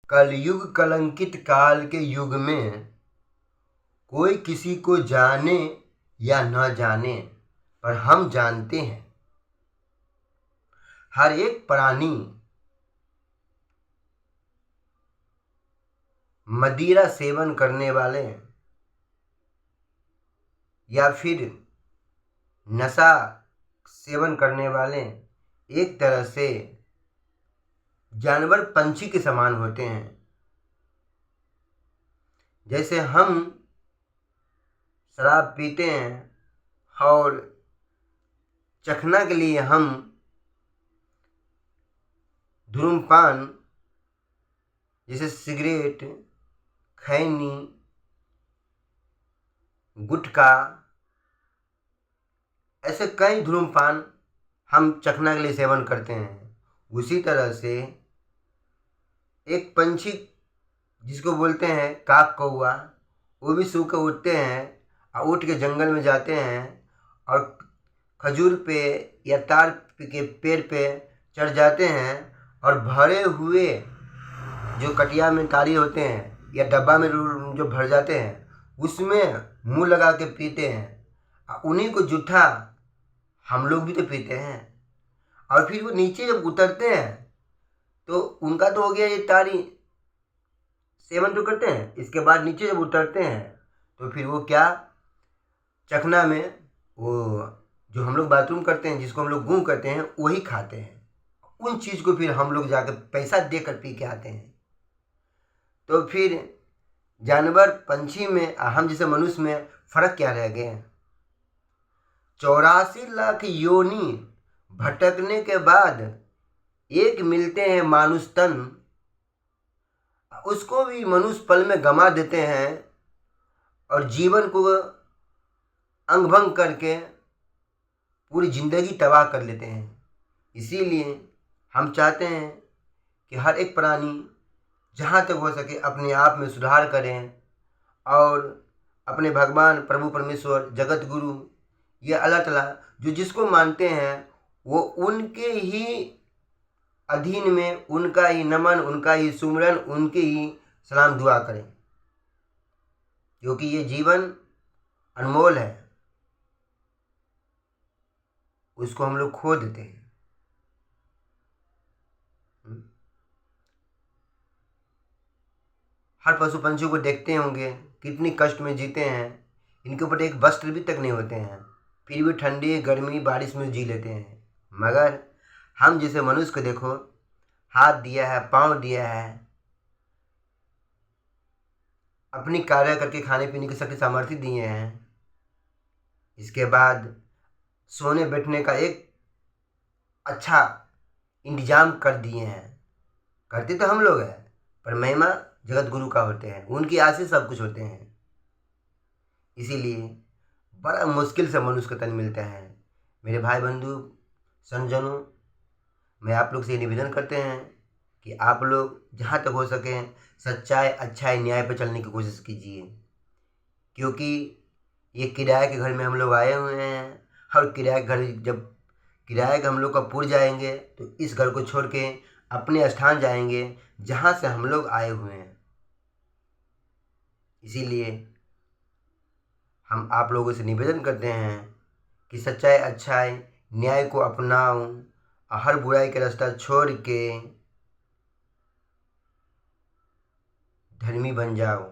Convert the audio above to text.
कलयुग कलंकित काल के युग में कोई किसी को जाने या न जाने, पर हम जानते हैं हर एक प्राणी मदिरा सेवन करने वाले या फिर नशा सेवन करने वाले एक तरह से जानवर पंछी के समान होते हैं। जैसे हम शराब पीते हैं और चखना के लिए हम धूम्रपान जैसे सिगरेट, खैनी, गुटखा, ऐसे कई धूम्रपान हम चखना के लिए सेवन करते हैं। उसी तरह से एक पंछी जिसको बोलते हैं काक कौआ, वो भी सो के उठते हैं और उठ के जंगल में जाते हैं और खजूर पे या तार के पेड़ पे चढ़ जाते हैं और भरे हुए जो कटिया में तारी होते हैं या डब्बा में जो भर जाते हैं उसमें मुंह लगा के पीते हैं। उन्हीं को जूठा हम लोग भी तो पीते हैं। और फिर वो नीचे जब उतरते हैं तो उनका तो हो गया ये तारी सेवन तो करते हैं, इसके बाद नीचे जब उतरते हैं तो फिर वो क्या चखना में वो जो हम लोग बाथरूम करते हैं, जिसको हम लोग गूं करते हैं, वही खाते हैं। उन चीज़ को फिर हम लोग जाकर पैसा देकर पी के आते हैं। तो फिर जानवर पंछी में हम जैसे मनुष्य में फर्क क्या रह गया? 84 लाख योनि भटकने के बाद एक मिलते हैं मानुष तन, उसको भी मनुष्य पल में गंवा देते हैं और जीवन को अंगभंग करके पूरी जिंदगी तबाह कर लेते हैं। इसीलिए हम चाहते हैं कि हर एक प्राणी जहाँ तक हो सके अपने आप में सुधार करें और अपने भगवान प्रभु परमेश्वर जगत गुरु ये अल्लाह ताला जो जिसको मानते हैं वो उनके ही अधीन में उनका ही नमन, उनका ही सुमरन, उनके ही सलाम दुआ करें, क्योंकि ये जीवन अनमोल है, उसको हम लोग खो देते हैं। हर पशु पंछियों को देखते होंगे कितनी कष्ट में जीते हैं, इनके ऊपर एक वस्त्र भी तक नहीं होते हैं, फिर भी ठंडी गर्मी बारिश में जी लेते हैं। मगर हम जैसे मनुष्य को देखो, हाथ दिया है, पाँव दिया है, अपनी कार्य करके खाने पीने की शक्ति सामर्थ्य दिए हैं, इसके बाद सोने बैठने का एक अच्छा इंतजाम कर दिए हैं। करते तो हम लोग हैं, पर महिमा जगत गुरु का होते हैं, उनकी आशीष सब कुछ होते हैं। इसीलिए बड़ा मुश्किल से मनुष्य का तन मिलता है। मेरे भाई बंधु संजनों, मैं आप लोग से निवेदन करते हैं कि आप लोग जहाँ तक हो सके सच्चाई, अच्छाई, न्याय पर चलने की कोशिश कीजिए, क्योंकि ये किराए के घर में हम लोग आए हुए हैं और किराए घर जब किराए का हम लोग का पुर जाएंगे तो इस घर को छोड़ के अपने स्थान जाएंगे जहाँ से हम लोग आए हुए हैं। इसीलिए हम आप लोगों से निवेदन करते हैं कि सच्चाई, अच्छाई, न्याय को अपनाओ और हर बुराई का रास्ता छोड़ के धर्मी बन जाओ।